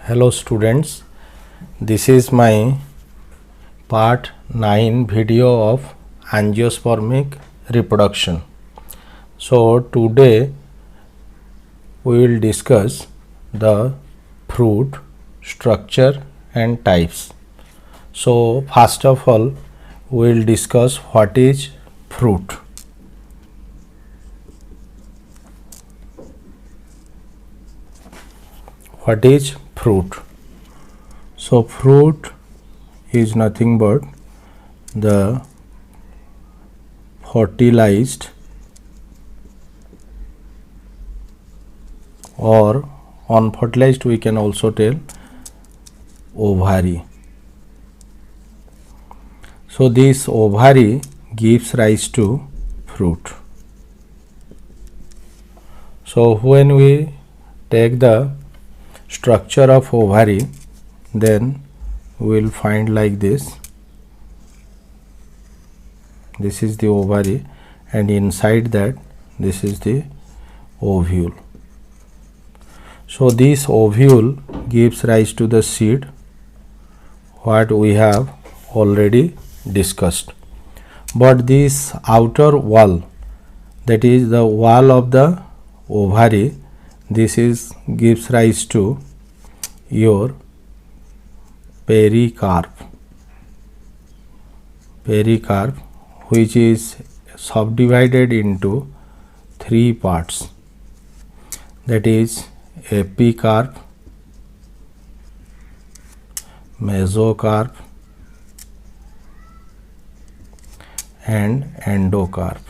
Hello students, this is my part 9 video of angiospermic reproduction. So today we will discuss the fruit, structure and types. So first of all we will discuss what is fruit. What is fruit? So fruit is nothing but the fertilized or unfertilized, we can also tell, ovary. So this ovary gives rise to fruit. So when we take the structure of ovary, then we will find like this. This is the ovary, and inside that this is the ovule. So this ovule gives rise to the seed, what we have already discussed. But this outer wall, that is the wall of the ovary, this is gives rise to your pericarp, which is subdivided into three parts, that is epicarp, mesocarp and endocarp.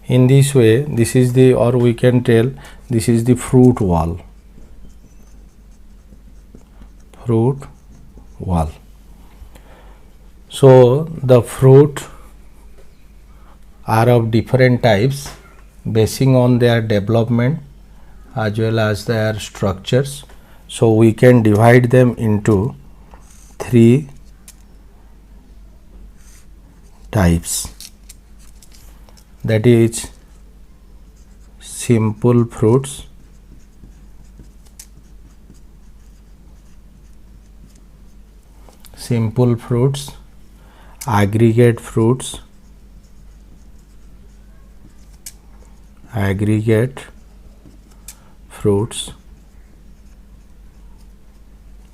In this way, this is the, or we can tell, this is the fruit wall. So the fruit are of different types basing on their development as well as their structures. So we can divide them into three types, that is simple fruits, aggregate fruits,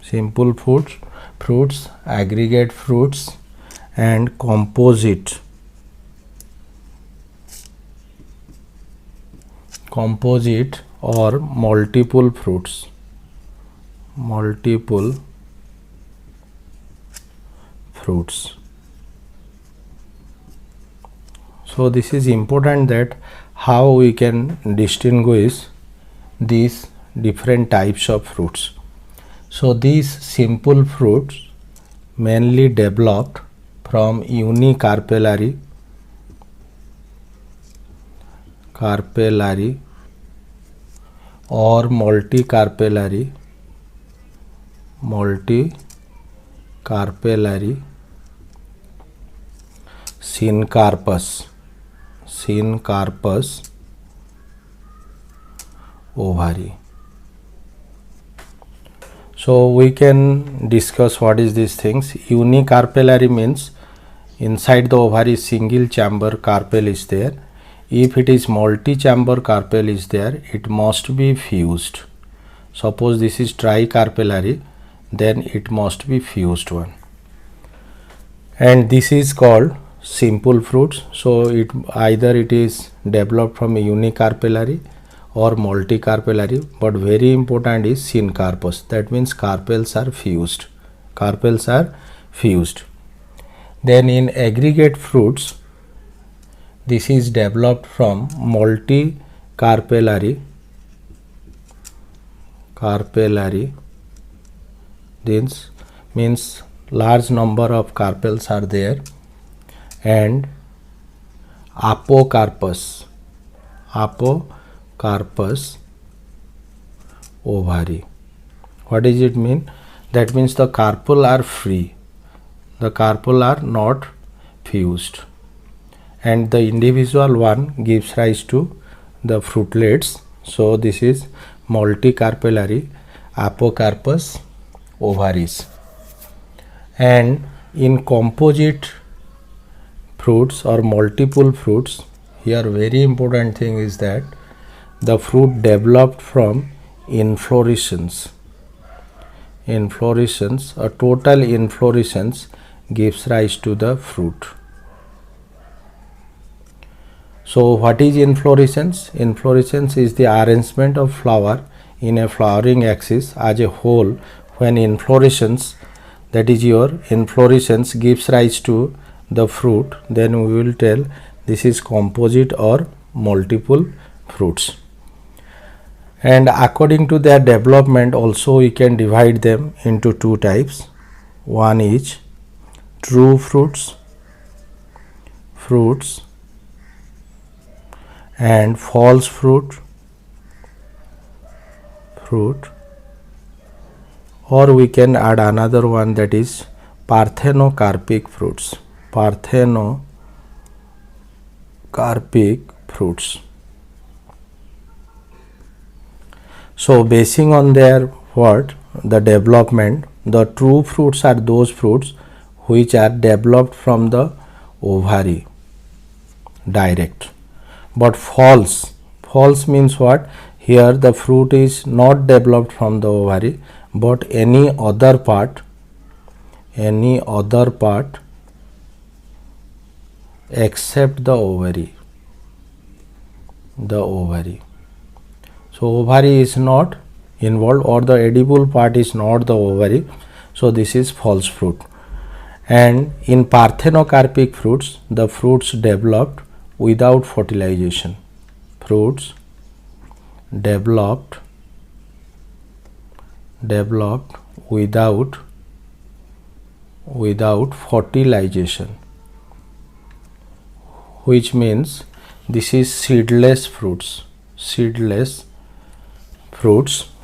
simple fruits, aggregate fruits and composite or multiple fruits. So this is important, that how we can distinguish these different types of fruits. So these simple fruits mainly developed from unicarpellary or multicarpellary syncarpous ovary. So we can discuss what is these things. Unicarpellary means inside the ovary single chamber carpel is there. If it is multi-chamber carpel is there, it must be fused. Suppose this is tricarpellary, then it must be fused one. And this is called simple fruits. So it either it is developed from a unicarpellary or multicarpellary, but very important is syncarpous. That means carpels are fused. Then in aggregate fruits, this is developed from multicarpellary, this means large number of carpels are there, and apocarpous ovary. What does it mean? That means the carpel are free, the carpel are not fused, and the individual one gives rise to the fruitlets. So this is multicarpellary Apocarpus ovaris. And in composite fruits or multiple fruits, here very important thing is that the fruit developed from inflorescence. Inflorescence, a total inflorescence gives rise to the fruit. So what is inflorescence? Inflorescence is the arrangement of flower in a flowering axis as a whole when inflorescence, that is your inflorescence, gives rise to the fruit, then we will tell this is composite or multiple fruits. And according to their development also we can divide them into two types. One is true fruits and false fruit, or we can add another one, that is parthenocarpic fruits. So basing on their the development, the true fruits are those fruits which are developed from the ovary direct. But false means what? Here the fruit is not developed from the ovary but any other part except the ovary. So ovary is not involved, or the edible part is not the ovary, so this is false fruit. And in parthenocarpic fruits, the fruits developed without fertilization. Fruits developed without fertilization, which means this is seedless fruits,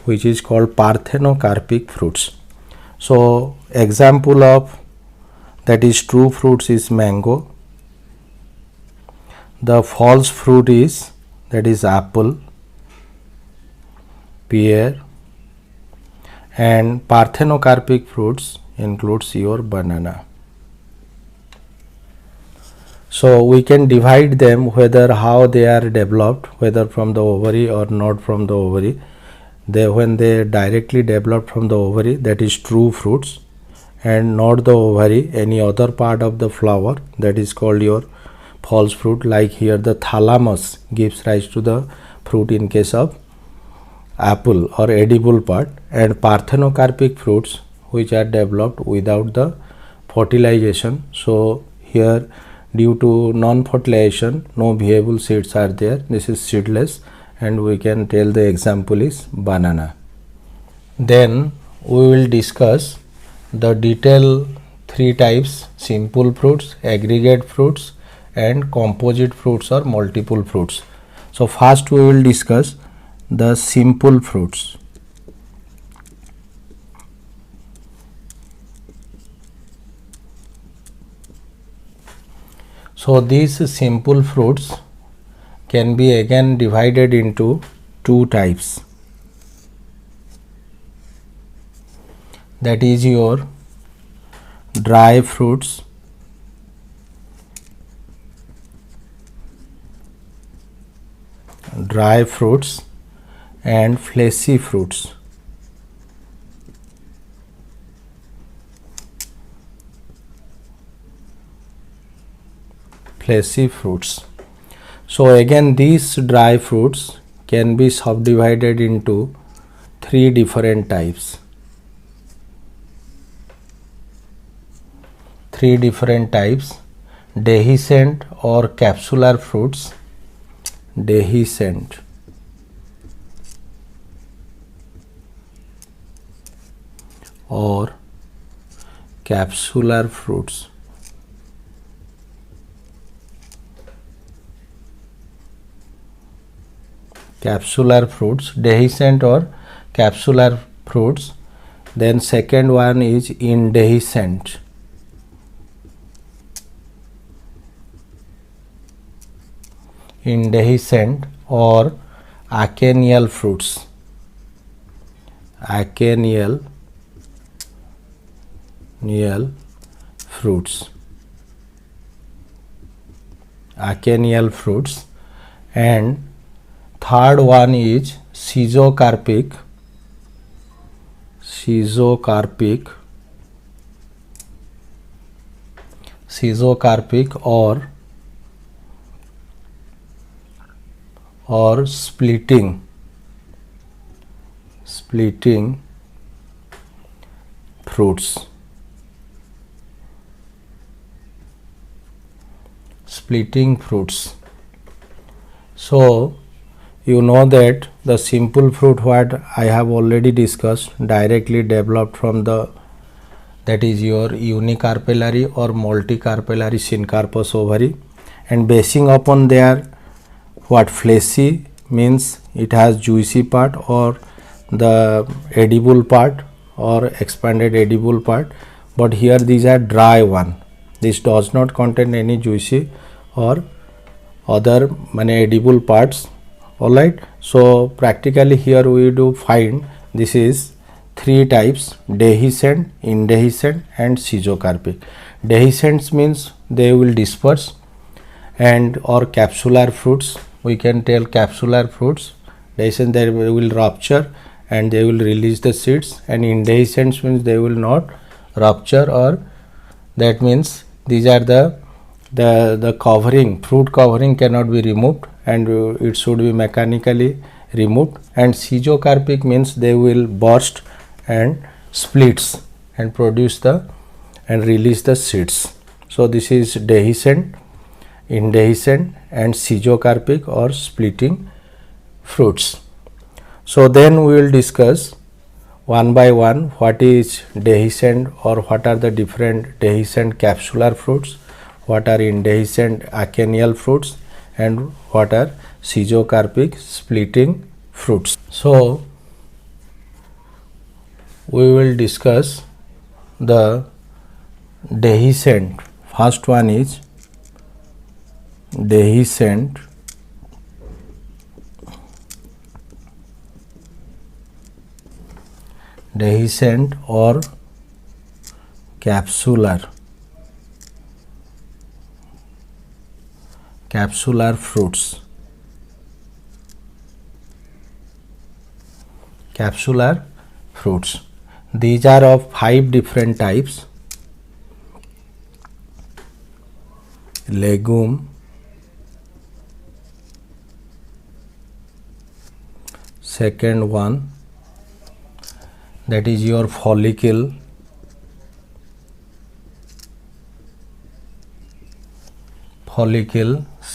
which is called parthenocarpic fruits. So example of that is true fruits is mango. The false fruit is, that is apple, pear, and parthenocarpic fruits includes your banana. So we can divide them whether how they are developed, whether from the ovary or not from the ovary. When they directly developed from the ovary, that is true fruits, and not the ovary, any other part of the flower, that is called your false fruit. Like here the thalamus gives rise to the fruit in case of apple or edible part, and parthenocarpic fruits which are developed without the fertilization. So here due to non-fertilization no viable seeds are there, this is seedless, and we can tell the example is banana. Then we will discuss the detail three types: simple fruits, aggregate fruits, and composite fruits or multiple fruits. So first we will discuss the simple fruits. So these simple fruits can be again divided into two types, that is your dry fruits and fleshy fruits. So again these dry fruits can be subdivided into three different types. Dehiscent or capsular fruits, capsular fruits. Dehiscent or capsular fruits. Then second one is indehiscent. Or acennial fruits. Acennial fruits. Acennial fruits. And third one is schizocarpic or splitting fruits. Splitting fruits. So you know that the simple fruit, what I have already discussed, directly developed from the, that is your unicarpellary or multicarpellary syncarpous ovary, and basing upon their what fleshy means it has juicy part or the edible part or expanded edible part, but here these are dry one. This does not contain any juicy or other edible parts. Alright, so practically here we do find this is three types: dehiscent, indehiscent and schizocarpic. Dehiscents means they will disperse, and or capsular fruits, we can tell capsular fruits. Dehiscent, they will rupture and they will release the seeds, and indehiscents means they will not rupture, or that means these are the covering, fruit covering cannot be removed and it should be mechanically removed. And schizocarpic means they will burst and splits and produce the and release the seeds. So this is dehiscent, indehiscent and schizocarpic or splitting fruits. So then we will discuss one by one what is dehiscent or what are the different dehiscent capsular fruits, what are indehiscent acennial fruits, and what are schizocarpic splitting fruits. So we will discuss the dehiscent. First one is dehiscent or capsular fruits. Capsular fruits. These are of 5 different types: legume, second one that is your follicle,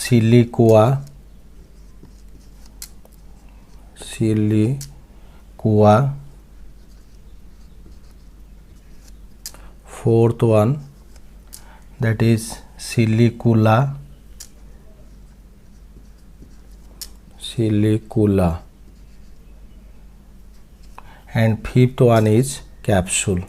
siliqua, fourth one that is silicula, and fifth one is capsule.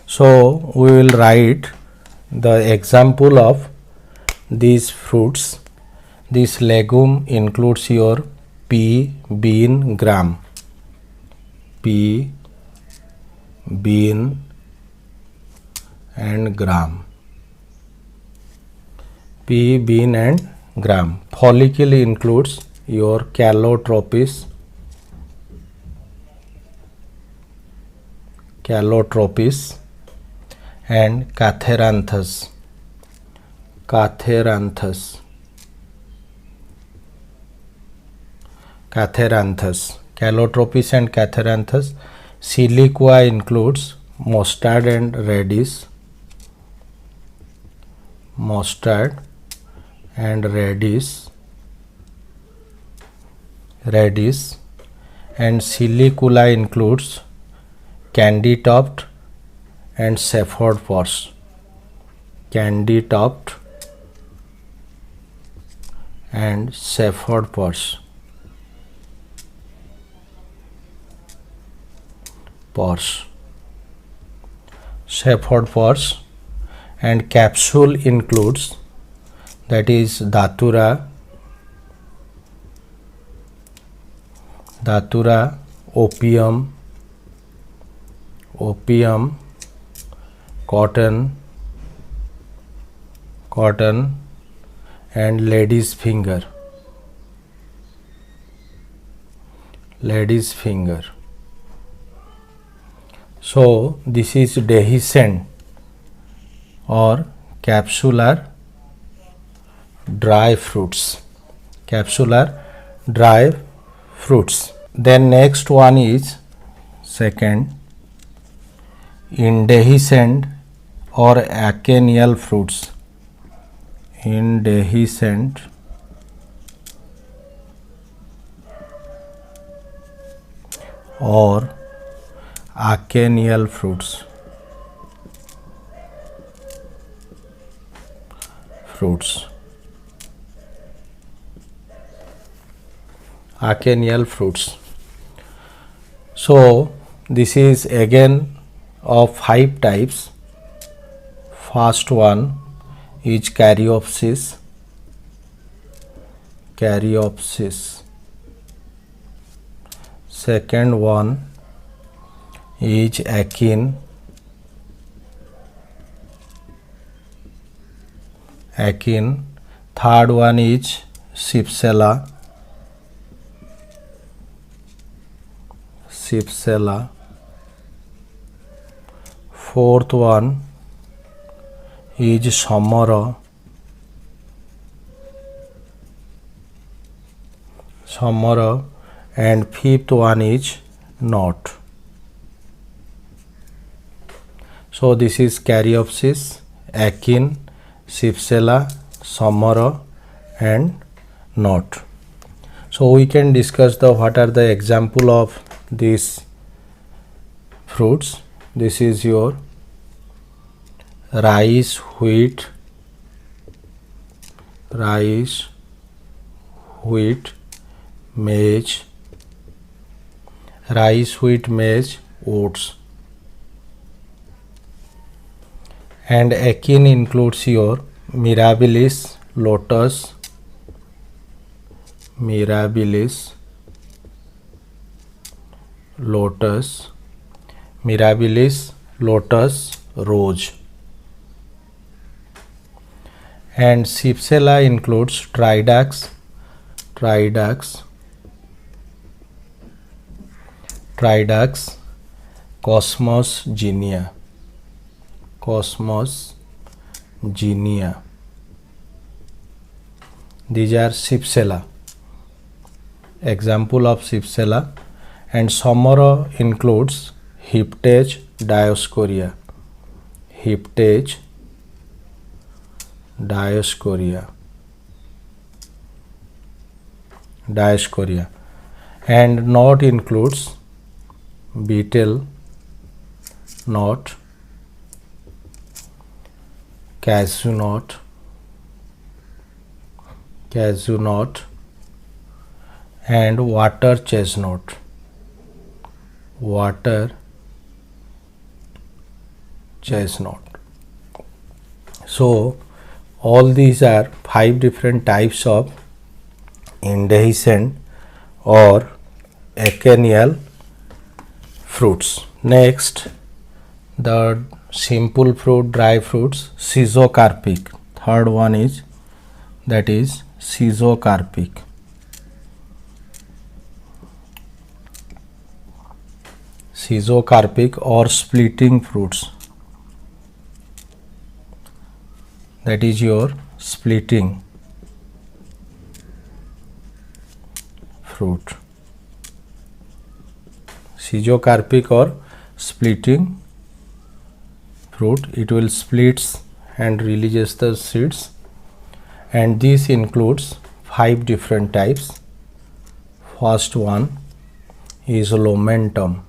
So we will write the example of these fruits. This legume includes your pea, bean, gram. Pea, bean and gram. Pea, bean and gram. Follicle includes your calotropis, and catharanthus. Calotropis and catharanthus. Siliqua includes mustard and radish. And silicula includes candy-topped and safford pors. Safford pors. And capsule includes that is Datura, opium, cotton, and lady's finger. So this is dehiscent or capsular dry fruits. Then next one is second, indehiscent or acennial fruits. Indehiscent or acennial fruits. Acennial fruits. So this is again of 5 types. First one is Caryopsis. Second one is Akin. Third one is Cypsela. Fourth one is Samara. And fifth one is Knot. So this is Caryopsis, Akin, Cypsela, Samara and Knot. So we can discuss what are the example of these fruits. This is your rice, wheat, maize, oats. And Akin includes your mirabilis, lotus, rose. And Cypsela includes Tridax, Cosmos Genia. These are Cypsela, example of Cypsela. And Samara includes Hyptage, Dioscorea. And Knot includes beetle, knot, cashew nut, and water chestnut. So all these are 5 different types of indehiscent or acennial fruits. Next, the simple fruit, dry fruits, schizocarpic. Third one is, that is schizocarpic. Or splitting fruits. That is your splitting fruit. Schizocarpic or splitting fruit, it will splits and releases the seeds, and this includes 5 different types. First one is Lomentum.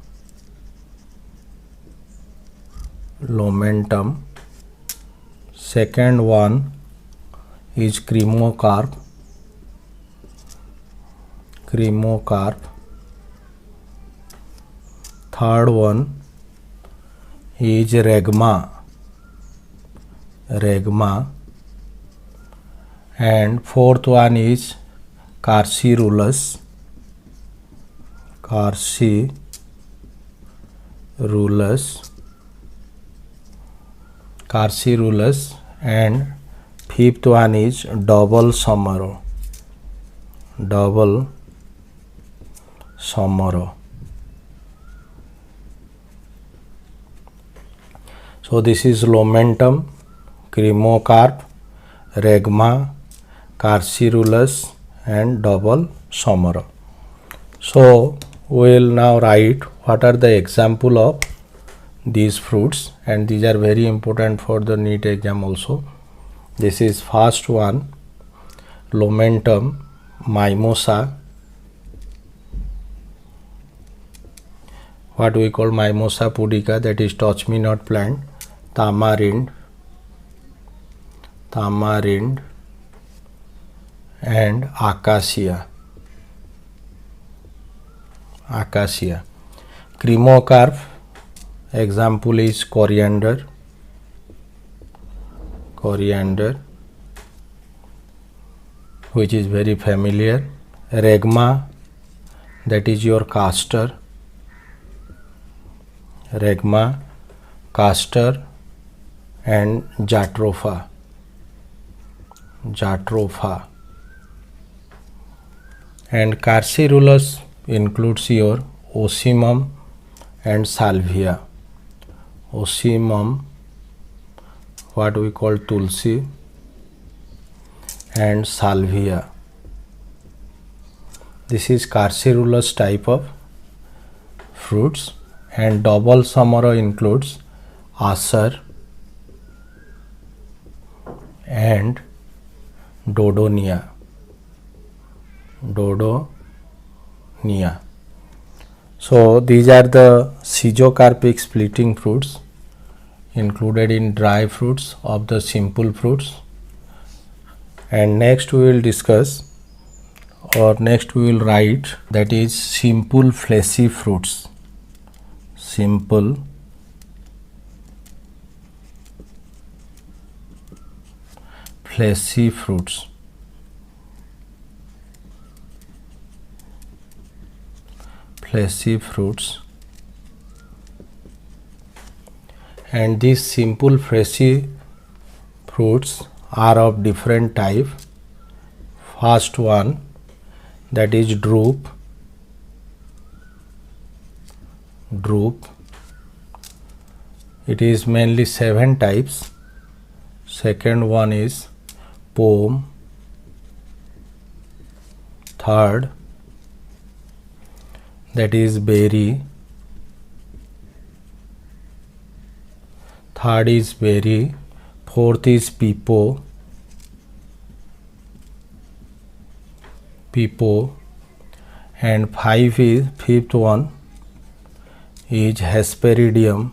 Second one is Cremocarp. Third one is Regma. and fourth one is Carcirulus, and fifth one is double Somero. So this is Lomentum, Cremocarp, Regma, Carcirulus and double Somero. So we will now write what are the example of these fruits, and these are very important for the NEET exam also. This is first one, Lomentum, Mimosa, what we call Mimosa pudica, that is touch me not plant, Tamarind and Acacia. Cremocarp, example is coriander, which is very familiar. Regma, that is your castor, and Jatropha. And Carcirulus includes your Ocimum and Salvia. Ocimum, what we call Tulsi, and Salvia. This is Carcirulus type of fruits. And double Somero includes Acer and Dodonia. So these are the schizocarpic splitting fruits included in dry fruits of the simple fruits. And next we will discuss, or next we will write, that is simple fleshy fruits. Simple fleshy fruits. And these simple fleshy fruits are of different type. First one, that is drupe. It is mainly 7 types. Second one is pome. Third, that is berry. Fourth is pepo. And fifth one is Hesperidium.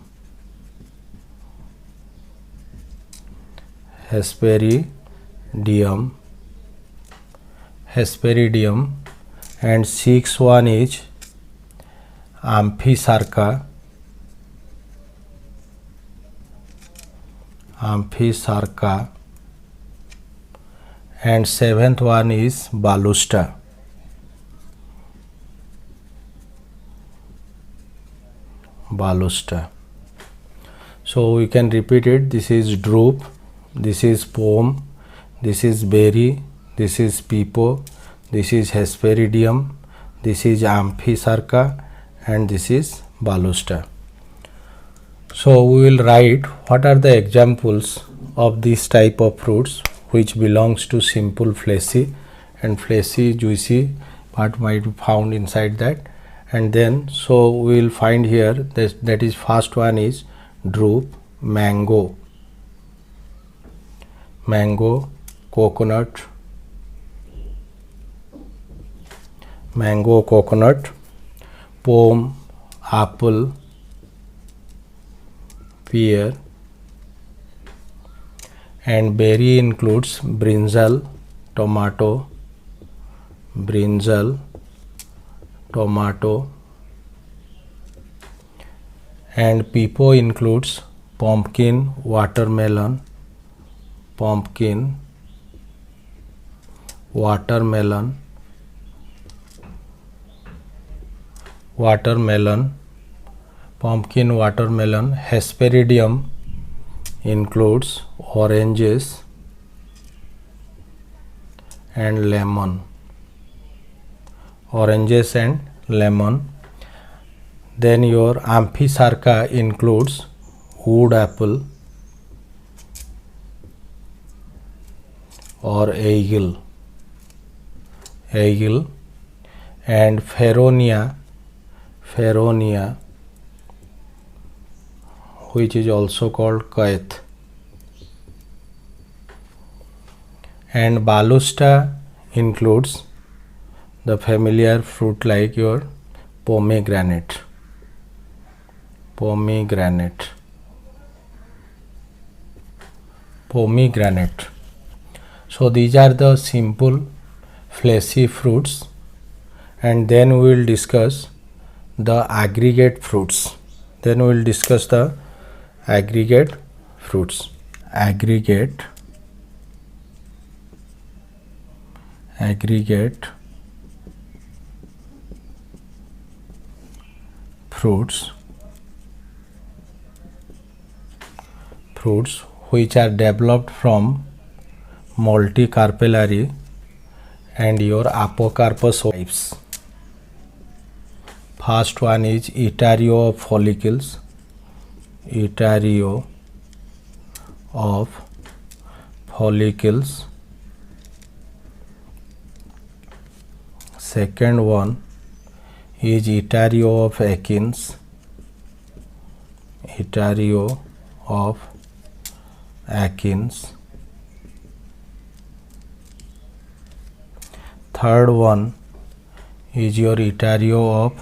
And sixth one is Amphisarca. And seventh one is Balusta. So we can repeat it. This is drupe, this is pome, this is berry, this is pepo, this is Hesperidium, this is Amphisarca, and this is Balusta. So we will write what are the examples of this type of fruits which belongs to simple fleshy, and fleshy juicy part might be found inside that. And then so we will find here that is first one is drupe, mango, coconut, pome, apple, pear, and berry includes brinjal, tomato, and pepo includes pumpkin, watermelon, watermelon, pumpkin watermelon. Hesperidium includes oranges and lemon. Then your Amphisarca includes wood apple or eagle, and Feronia, which is also called Kaeth, and Balusta includes the familiar fruit like your pomegranate. So these are the simple fleshy fruits, and then we will discuss the aggregate fruits. Aggregate fruits which are developed from multicarpellary and your apocarpous types. First one is Etario of follicles. Second one is Etario of Akins. Third one is your Etario of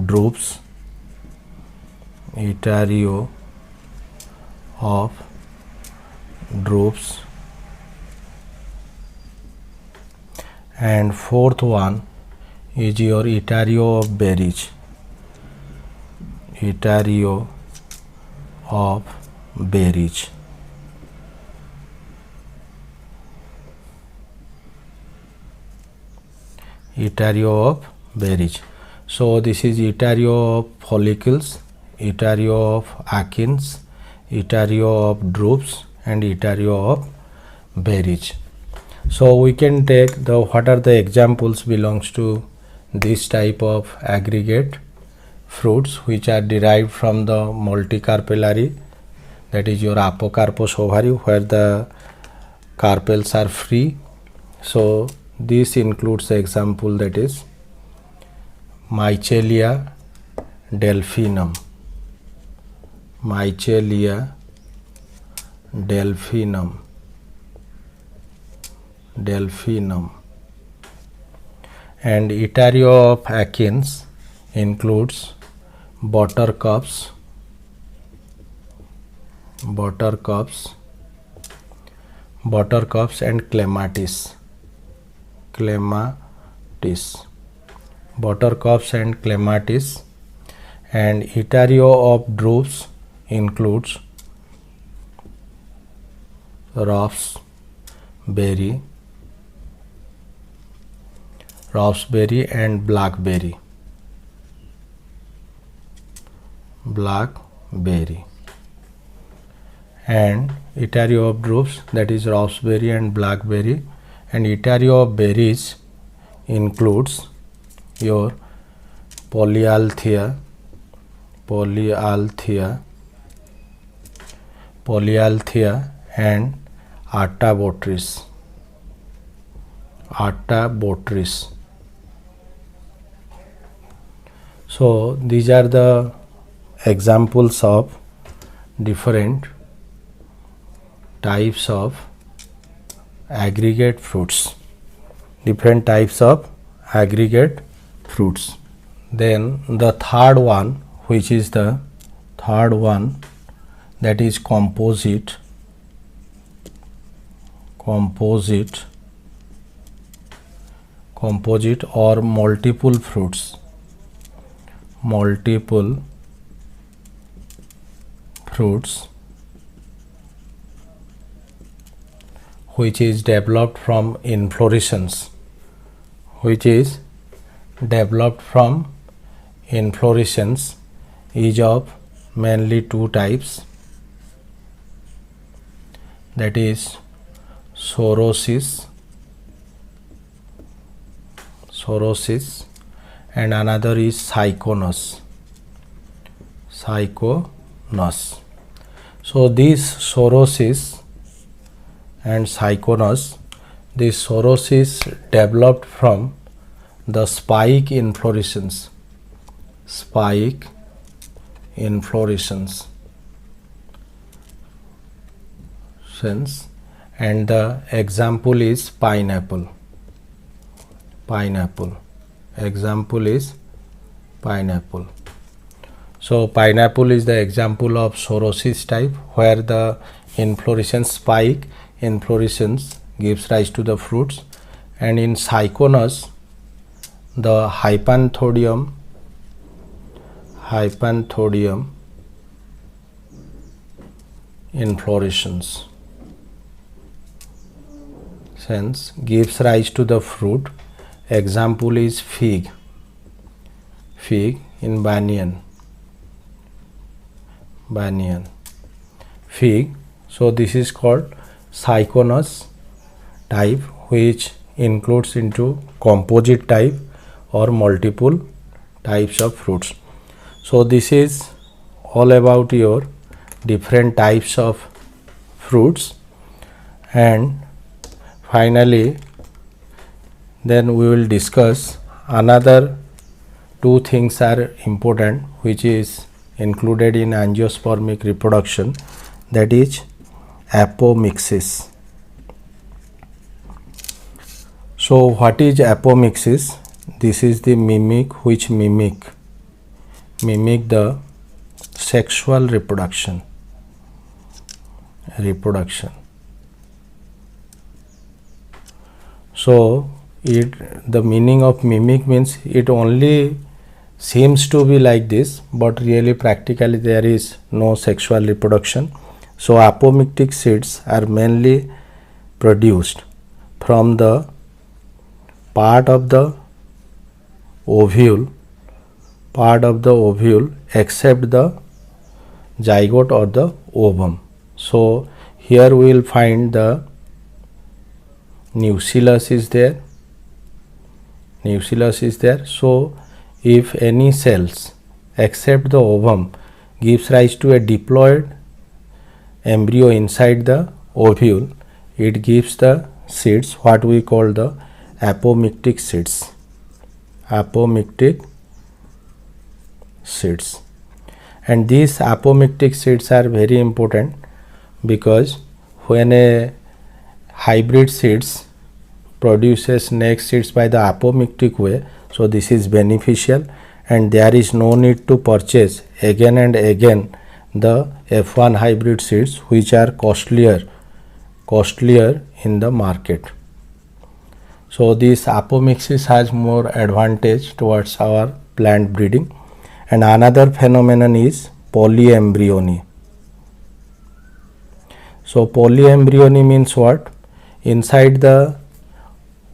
Drupes. And fourth one is your Etario of berries. Etario of berries. So this is Etario of follicles, Etario of Akins, Etario of Drupes, and Etario of berries. So we can take what are the examples belongs to this type of aggregate fruits which are derived from the multicarpellary, that is your apocarpous ovary, where the carpels are free. So this includes the example, that is Michelia delphinum, and Etario of Akins includes buttercups, and clematis. And Etario of Drupes includes raspberry and blackberry. And Etario of Drupes, that is raspberry and blackberry, and Etario of berries includes your polyalthia and artabotris. So these are the examples of different types of aggregate fruits. Then the third one, which is the third one, that is composite or multiple fruits. which is developed from inflorescence, which is developed from inflorescence, is of mainly two types, that is sorosis and another is cyconus. So this sorosis and cyconus, this sorosis developed from the spike inflorescence, and the example is pineapple. Example is pineapple. So pineapple is the example of sorosis type, where the inflorescence spike inflorescence gives rise to the fruits, and in cyconus the hypanthodium inflorescence gives rise to the fruit. Example is fig in banyan fig. So this is called cyconus type, which includes into composite type or multiple types of fruits. So this is all about your different types of fruits, and finally then we will discuss another two things are important, which is included in angiospermic reproduction, that is apomixis. So what is apomixis? This is the mimic which mimic the sexual reproduction. So the meaning of mimic means it only seems to be like this, but really practically there is no sexual reproduction. So apomictic seeds are mainly produced from the part of the ovule except the zygote or the ovum. So here we will find the nucellus is there. So if any cells except the ovum gives rise to a diploid embryo inside the ovule, it gives the seeds what we call the apomictic seeds. And these apomictic seeds are very important, because when a hybrid seeds produces next seeds by the apomictic way, so this is beneficial, and there is no need to purchase again and again the F1 hybrid seeds, which are costlier in the market. So this apomixis has more advantage towards our plant breeding. And another phenomenon is polyembryony. So polyembryony means what? Inside the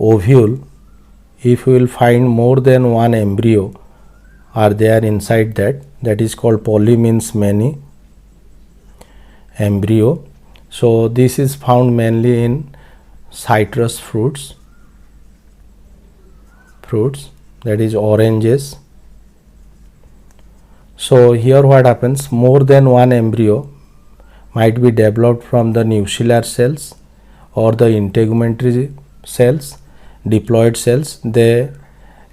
ovule, if we will find more than one embryo are there inside that is called poly, means many embryo. So this is found mainly in citrus fruits, that is oranges. So here what happens, more than one embryo might be developed from the nuclear cells or the integumentary cells, diploid cells. They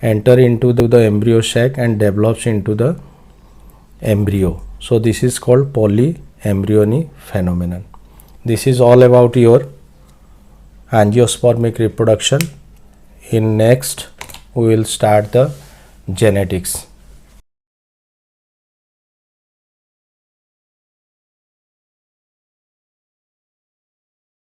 enter into the embryo sac and develops into the embryo. So this is called polyembryony phenomenon. This is all about your angiospermic reproduction. In next we will start the genetics.